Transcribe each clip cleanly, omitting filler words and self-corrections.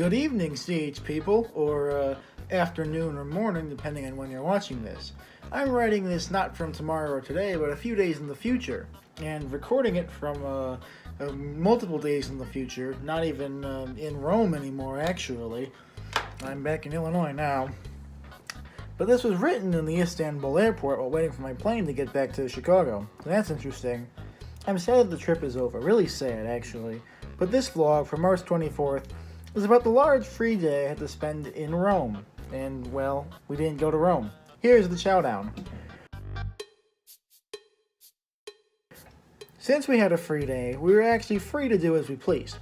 Good evening, CH people, or afternoon or morning, depending on when you're watching this. I'm writing this not from tomorrow or today, but a few days in the future, and recording it from multiple days in the future, not even in Rome anymore, actually. I'm back in Illinois now. But this was written in the Istanbul airport while waiting for my plane to get back to Chicago. So that's interesting. I'm sad the trip is over, really sad, actually. But this vlog for March 24th is about the large free day I had to spend in Rome. And, well, we didn't go to Rome. Here's the chowdown. Since we had a free day, we were actually free to do as we pleased.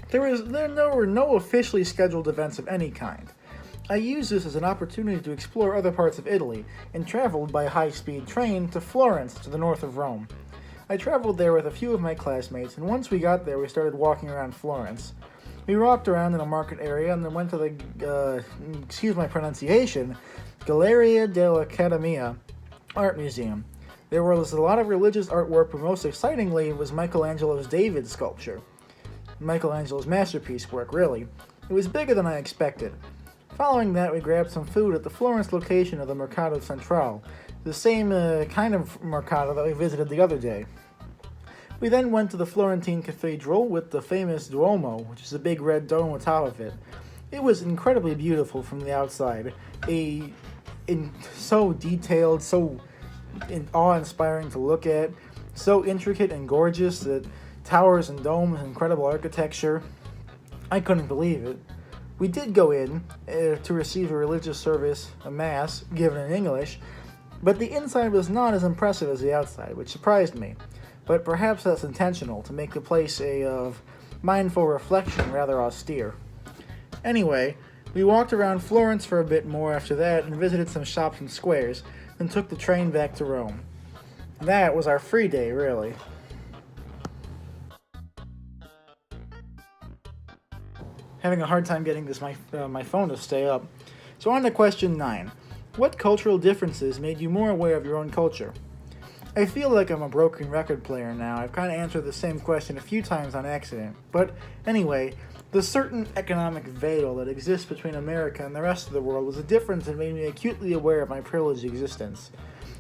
There were no officially scheduled events of any kind. I used this as an opportunity to explore other parts of Italy, and traveled by high-speed train to Florence, to the north of Rome. I traveled there with a few of my classmates, and once we got there, we started walking around Florence. We walked around in a market area and then went to the, excuse my pronunciation, Galleria dell'Accademia Art Museum. There was a lot of religious artwork, but most excitingly was Michelangelo's David sculpture. Michelangelo's masterpiece work, really. It was bigger than I expected. Following that, we grabbed some food at the Florence location of the Mercato Centrale, the same kind of mercado that we visited the other day. We then went to the Florentine Cathedral with the famous Duomo, which is a big red dome on top of it. It was incredibly beautiful from the outside, so detailed, so awe-inspiring to look at, so intricate and gorgeous, that towers and domes, incredible architecture. I couldn't believe it. We did go in to receive a religious service, a mass, given in English, but the inside was not as impressive as the outside, which surprised me. But perhaps that's intentional, to make the place a mindful reflection rather austere. Anyway, we walked around Florence for a bit more after that and visited some shops and squares, then took the train back to Rome. That was our free day, really. Having a hard time getting my phone to stay up. So on to question 9. What cultural differences made you more aware of your own culture? I feel like I'm a broken record player now. I've kind of answered the same question a few times on accident. But anyway, the certain economic veil that exists between America and the rest of the world was a difference that made me acutely aware of my privileged existence.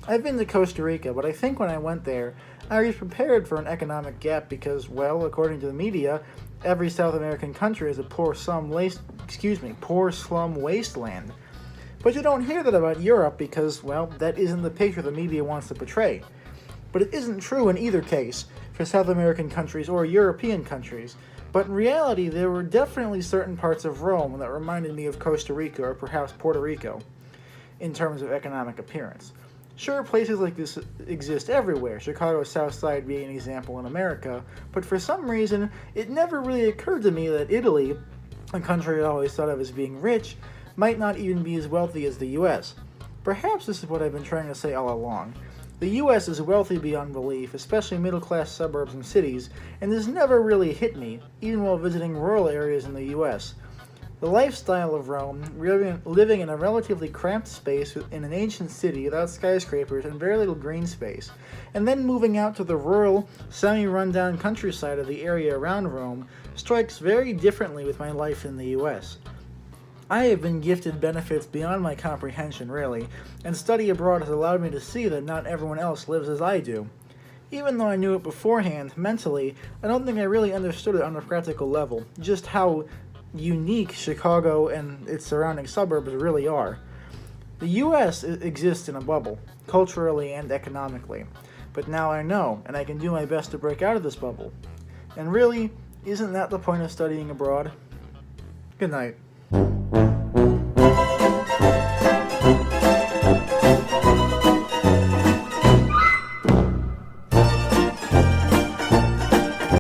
I've been to Costa Rica, but I think when I went there, I was prepared for an economic gap because, well, according to the media, every South American country is a poor slum wasteland. But you don't hear that about Europe because, well, that isn't the picture the media wants to portray. But it isn't true in either case, for South American countries or European countries. But in reality, there were definitely certain parts of Rome that reminded me of Costa Rica or perhaps Puerto Rico, in terms of economic appearance. Sure, places like this exist everywhere, Chicago's South Side being an example in America, but for some reason, it never really occurred to me that Italy, a country I always thought of as being rich, might not even be as wealthy as the US. Perhaps this is what I've been trying to say all along. The US is wealthy beyond belief, especially middle-class suburbs and cities, and this never really hit me, even while visiting rural areas in the US. The lifestyle of Rome, living in a relatively cramped space in an ancient city without skyscrapers and very little green space, and then moving out to the rural, semi-rundown countryside of the area around Rome, strikes very differently with my life in the US. I have been gifted benefits beyond my comprehension, really, and study abroad has allowed me to see that not everyone else lives as I do. Even though I knew it beforehand, mentally, I don't think I really understood it on a practical level, just how unique Chicago and its surrounding suburbs really are. The US exists in a bubble, culturally and economically, but now I know, and I can do my best to break out of this bubble. And really, isn't that the point of studying abroad? Good night.